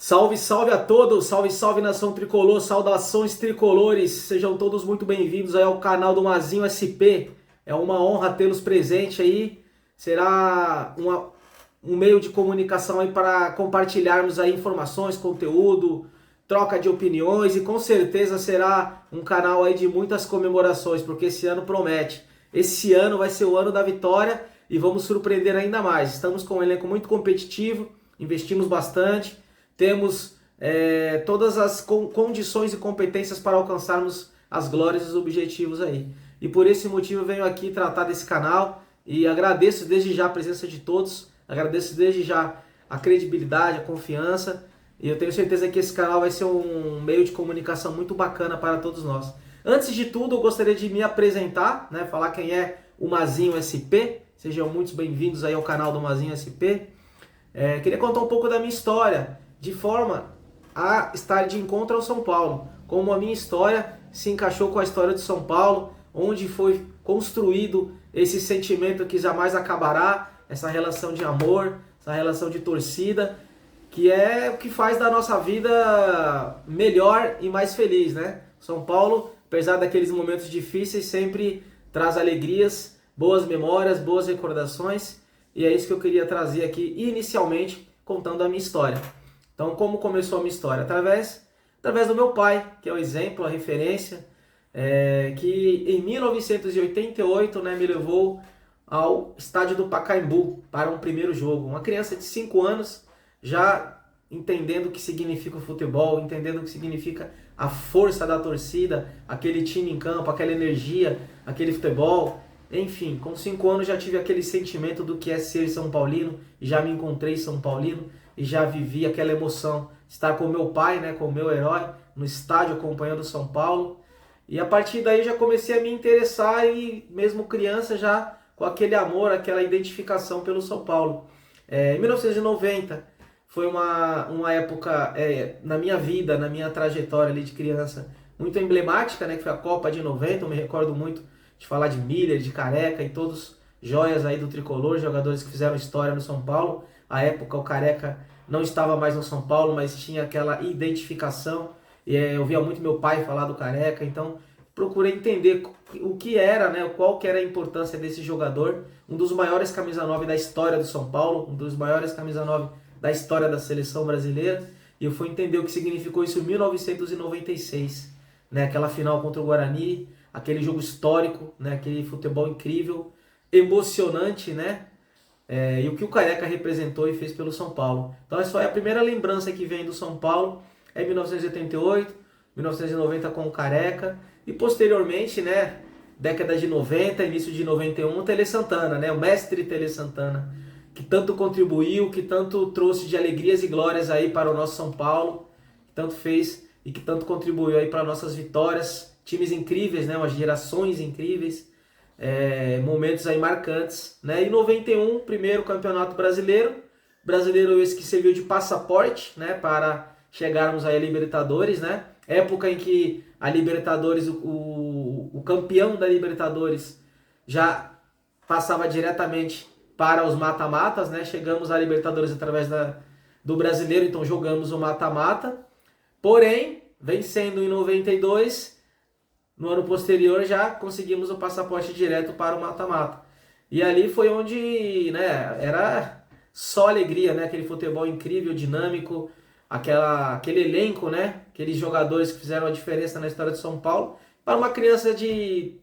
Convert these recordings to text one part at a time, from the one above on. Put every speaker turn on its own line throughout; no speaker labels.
Salve, salve a todos, salve, salve nação tricolor, saudações tricolores, sejam todos muito bem-vindos aí ao canal do Mazinho SP. É uma honra tê-los presente aí, será um meio de comunicação aí para compartilharmos aí informações, conteúdo, troca de opiniões e com certeza será um canal aí de muitas comemorações, porque esse ano promete. Esse ano vai ser o ano da vitória e vamos surpreender ainda mais. Estamos com um elenco muito competitivo, investimos bastante. Temos todas as condições e competências para alcançarmos as glórias e os objetivos aí. E por esse motivo eu venho aqui tratar desse canal e agradeço desde já a presença de todos, agradeço desde já a credibilidade, a confiança, e eu tenho certeza que esse canal vai ser um meio de comunicação muito bacana para todos nós. Antes de tudo, eu gostaria de me apresentar, né, falar quem é o Mazinho SP. Sejam muito bem-vindos aí ao canal do Mazinho SP. Queria contar um pouco da minha história, de forma a estar de encontro ao São Paulo, como a minha história se encaixou com a história de São Paulo, onde foi construído esse sentimento que jamais acabará, essa relação de amor, essa relação de torcida, que é o que faz da nossa vida melhor e mais feliz, né? São Paulo, apesar daqueles momentos difíceis, sempre traz alegrias, boas memórias, boas recordações, e é isso que eu queria trazer aqui inicialmente, contando a minha história. Então, como começou a minha história? Através do meu pai, que é o exemplo, a referência, que em 1988, né, me levou ao estádio do Pacaembu para um primeiro jogo. Uma criança de 5 anos, já entendendo o que significa o futebol, entendendo o que significa a força da torcida, aquele time em campo, aquela energia, aquele futebol. Enfim, com 5 anos já tive aquele sentimento do que é ser São Paulino, e já me encontrei São Paulino, e já vivi aquela emoção, estar com o meu pai, né, com o meu herói, no estádio acompanhando o São Paulo. E a partir daí já comecei a me interessar e mesmo criança já com aquele amor, aquela identificação pelo São Paulo. Em 1990 foi uma época na minha vida, na minha trajetória ali de criança, muito emblemática, né, que foi a Copa de 90, eu me recordo muito de falar de Miller, de Careca e todos joias aí do tricolor, jogadores que fizeram história no São Paulo. À época o Careca não estava mais no São Paulo, mas tinha aquela identificação. E eu via muito meu pai falar do Careca, então procurei entender o que era, né, qual que era a importância desse jogador, um dos maiores camisa 9 da história do São Paulo, um dos maiores camisa 9 da história da seleção brasileira, e eu fui entender o que significou isso em 1996, né, aquela final contra o Guarani, aquele jogo histórico, né, aquele futebol incrível, emocionante, né? E o que o Careca representou e fez pelo São Paulo. Então essa foi a primeira lembrança que vem do São Paulo, é 1988, 1990 com o Careca, e posteriormente, né, década de 90, início de 91, o Tele Santana, né, o mestre Tele Santana, que tanto contribuiu, que tanto trouxe de alegrias e glórias aí para o nosso São Paulo, que tanto fez e que tanto contribuiu aí para nossas vitórias, times incríveis, né, umas gerações incríveis, momentos aí marcantes, né? E 91, primeiro campeonato brasileiro esse que serviu de passaporte, né, para chegarmos aí a Libertadores, né? Época em que a Libertadores, o campeão da Libertadores já passava diretamente para os mata-matas, né? Chegamos à Libertadores através do brasileiro, então jogamos o mata-mata. Porém, vencendo em 92, no ano posterior já conseguimos o passaporte direto para o mata-mata. E ali foi onde, né, era só alegria, né? Aquele futebol incrível, dinâmico, aquele elenco, né? Aqueles jogadores que fizeram a diferença na história de São Paulo. Para uma criança de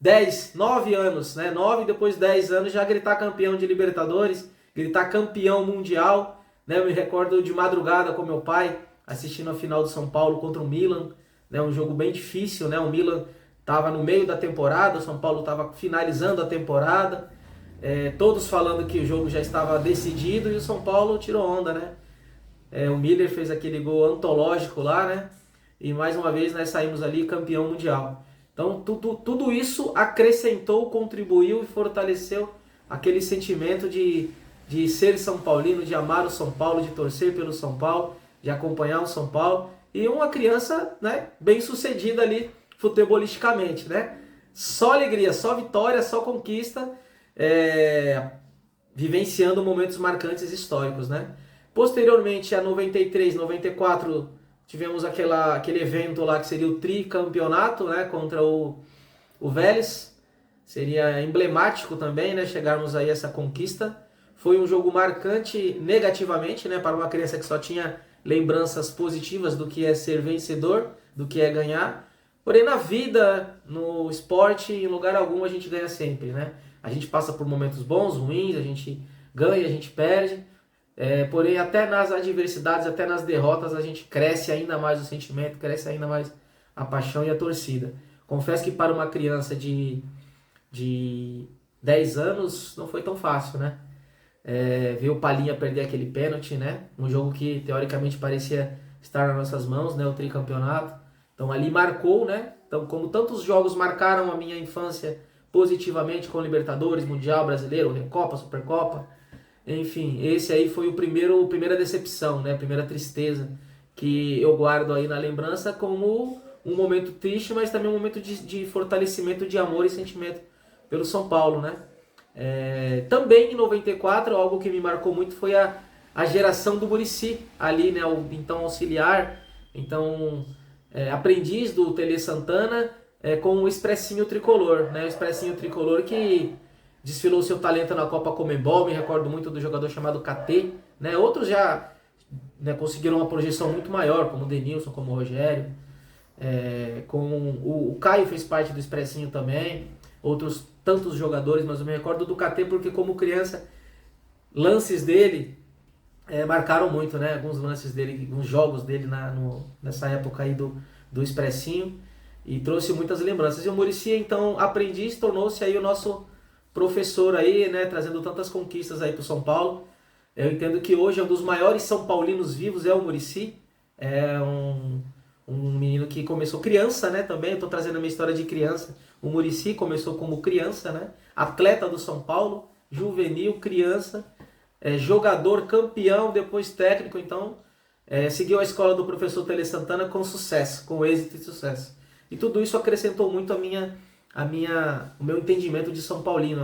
10, 9 anos, né? 9, depois 10 anos, já gritar campeão de Libertadores, gritar campeão mundial, né? Eu me recordo de madrugada com meu pai, assistindo a final do São Paulo contra o Milan, né? Um jogo bem difícil, né? O Milan estava no meio da temporada, o São Paulo estava finalizando a temporada, todos falando que o jogo já estava decidido e o São Paulo tirou onda, né? O Miller fez aquele gol antológico lá, né? E mais uma vez nós saímos ali campeão mundial. Então tudo isso acrescentou, contribuiu e fortaleceu aquele sentimento de ser São Paulino, de amar o São Paulo, de torcer pelo São Paulo, de acompanhar o São Paulo. E uma criança, né, bem sucedida ali futebolisticamente, né? Só alegria, só vitória, só conquista, vivenciando momentos marcantes históricos, né? Posteriormente, a 93, 94, tivemos aquele evento lá que seria o tricampeonato, né, contra o Vélez. Seria emblemático também, né, chegarmos aí a essa conquista. Foi um jogo marcante negativamente, né, para uma criança que só tinha lembranças positivas do que é ser vencedor, do que é ganhar. Porém, na vida, no esporte, em lugar algum, a gente ganha sempre, né? A gente passa por momentos bons, ruins, a gente ganha, a gente perde. Porém, até nas adversidades, até nas derrotas, a gente cresce ainda mais o sentimento, cresce ainda mais a paixão e a torcida. Confesso que para uma criança de 10 anos não foi tão fácil, né? Ver o Palhinha perder aquele pênalti, né? Um jogo que teoricamente parecia estar nas nossas mãos, né? O tricampeonato. Então ali marcou, né? Então, como tantos jogos marcaram a minha infância positivamente com Libertadores, Mundial, Brasileiro, Recopa, Supercopa, enfim, esse aí foi a primeira decepção, né? A primeira tristeza que eu guardo aí na lembrança como um momento triste, mas também um momento de fortalecimento de amor e sentimento pelo São Paulo, né? Também em 94, algo que me marcou muito foi a geração do Muricy ali, né? O então auxiliar, então aprendiz do Tele Santana, com o Expressinho Tricolor, né? O Expressinho Tricolor que desfilou seu talento na Copa Comebol, me recordo muito do jogador chamado KT, né? Outros já, né, conseguiram uma projeção muito maior, como o Denilson, como o Rogério, com o Caio fez parte do Expressinho também, outros tantos jogadores, mas eu me recordo do KT porque como criança, lances dele marcaram muito, né? Alguns lances dele, alguns jogos dele nessa época aí do Expressinho, e trouxe muitas lembranças. E o Muricy, então, aprendiz, tornou-se aí o nosso professor aí, né? Trazendo tantas conquistas aí para o São Paulo. Eu entendo que hoje é um dos maiores São Paulinos vivos, é o Muricy. É um menino que começou criança, né? Também, eu estou trazendo a minha história de criança. O Muricy começou como criança, né? Atleta do São Paulo, juvenil, criança, jogador, campeão, depois técnico. Então, seguiu a escola do professor Tele Santana com sucesso, com êxito e sucesso. E tudo isso acrescentou muito o meu entendimento de São Paulino,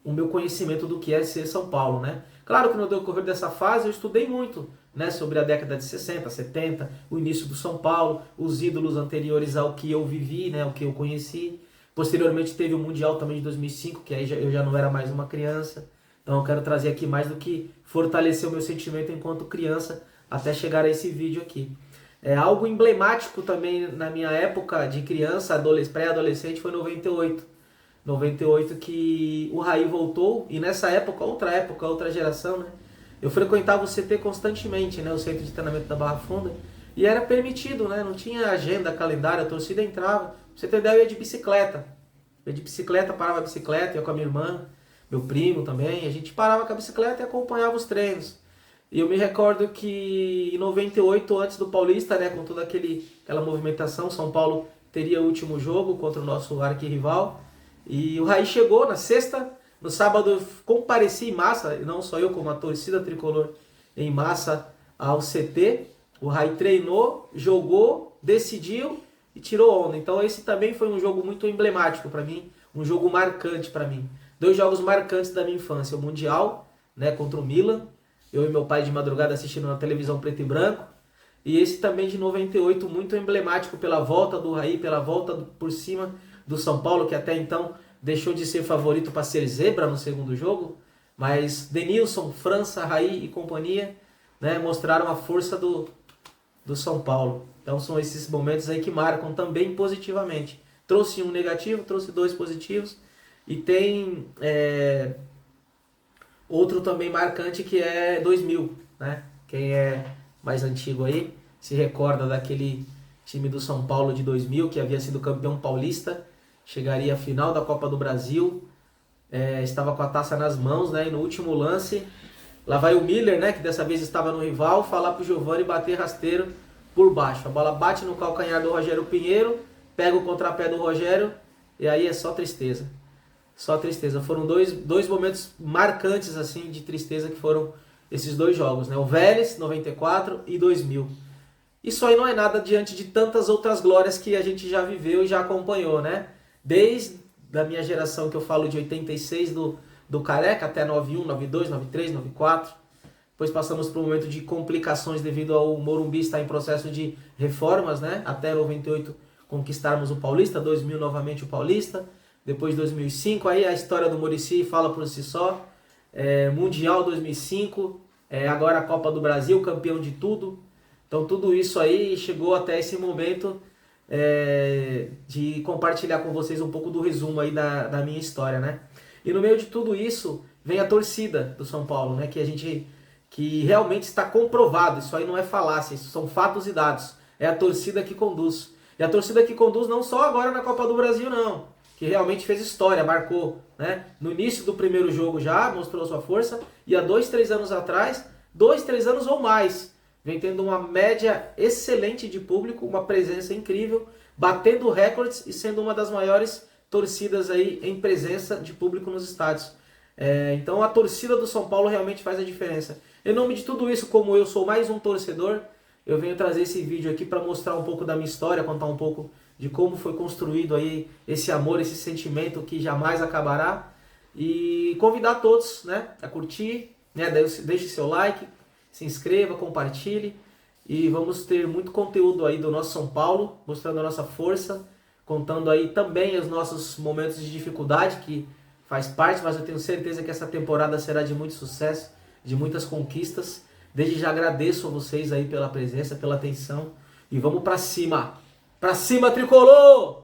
o meu conhecimento do que é ser São Paulo, né? Claro que no decorrer dessa fase eu estudei muito, né, sobre a década de 60, 70, o início do São Paulo, os ídolos anteriores ao que eu vivi, né, o que eu conheci. Posteriormente teve o Mundial também de 2005, que aí eu já não era mais uma criança. Então eu quero trazer aqui mais do que fortalecer o meu sentimento enquanto criança até chegar a esse vídeo aqui. Algo emblemático também na minha época de criança, pré-adolescente, foi 98. 98 que o Raí voltou, e nessa época, outra geração, né? Eu frequentava o CT constantemente, né? O Centro de Treinamento da Barra Funda, e era permitido, né? Não tinha agenda, calendário, a torcida entrava. Pra você ter ideia, eu ia de bicicleta. Eu ia de bicicleta, parava a bicicleta, ia com a minha irmã, meu primo também, a gente parava com a bicicleta e acompanhava os treinos. E eu me recordo que em 98, antes do Paulista, né, com toda aquela movimentação, São Paulo teria o último jogo contra o nosso arquirrival. E o Raí chegou na sexta, no sábado eu compareci em massa, não só eu, como a torcida tricolor em massa ao CT. O Raí treinou, jogou, decidiu e tirou onda. Então esse também foi um jogo muito emblemático para mim, um jogo marcante para mim. 2 jogos marcantes da minha infância, o Mundial, né, contra o Milan, eu e meu pai de madrugada assistindo na televisão preto e branco, e esse também de 98, muito emblemático pela volta do Raí, pela volta por cima do São Paulo, que até então deixou de ser favorito para ser zebra no segundo jogo, mas Denilson, França, Raí e companhia, né, mostraram a força do São Paulo. Então são esses momentos aí que marcam também positivamente. Trouxe um negativo, trouxe 2 positivos, e tem outro também marcante que é 2000, né? Quem é mais antigo aí se recorda daquele time do São Paulo de 2000 que havia sido campeão paulista, chegaria à final da Copa do Brasil, estava com a taça nas mãos, né? E no último lance, lá vai o Miller, né? Que dessa vez estava no rival, falar pro Giovani bater rasteiro por baixo. A bola bate no calcanhar do Rogério Pinheiro, pega o contrapé do Rogério, e aí é só tristeza. Só tristeza. Foram dois momentos marcantes assim de tristeza que foram esses 2 jogos, né? O Vélez, 94 e 2000. Isso aí não é nada diante de tantas outras glórias que a gente já viveu e já acompanhou, né? Desde a minha geração, que eu falo de 86, do Careca até 91, 92, 93, 94. depois passamos por um momento de complicações devido ao Morumbi estar em processo de reformas, né? Até 98 conquistarmos o Paulista, 2000 novamente o Paulista, depois 2005, aí a história do Muricy fala por si só, Mundial 2005, agora a Copa do Brasil, campeão de tudo. Então tudo isso aí chegou até esse momento de compartilhar com vocês um pouco do resumo aí da minha história, né? E no meio de tudo isso vem a torcida do São Paulo, né? Que realmente está comprovado, isso aí não é falácia, isso são fatos e dados. É a torcida que conduz. E a torcida que conduz não só agora na Copa do Brasil, não. Que realmente fez história, marcou, né? No início do primeiro jogo já mostrou sua força. E há 2, 3 anos atrás, 2, 3 anos ou mais, vem tendo uma média excelente de público, uma presença incrível, batendo recordes e sendo uma das maiores torcidas aí em presença de público nos estádios. Então a torcida do São Paulo realmente faz a diferença. Em nome de tudo isso, como eu sou mais um torcedor, eu venho trazer esse vídeo aqui para mostrar um pouco da minha história, contar um pouco de como foi construído aí esse amor, esse sentimento que jamais acabará. E convidar todos, né, a curtir, né, deixe seu like, se inscreva, compartilhe. E vamos ter muito conteúdo aí do nosso São Paulo, mostrando a nossa força, contando aí também os nossos momentos de dificuldade, que faz parte, mas eu tenho certeza que essa temporada será de muito sucesso, de muitas conquistas. Desde já agradeço a vocês aí pela presença, pela atenção. E vamos pra cima! Pra cima, tricolor!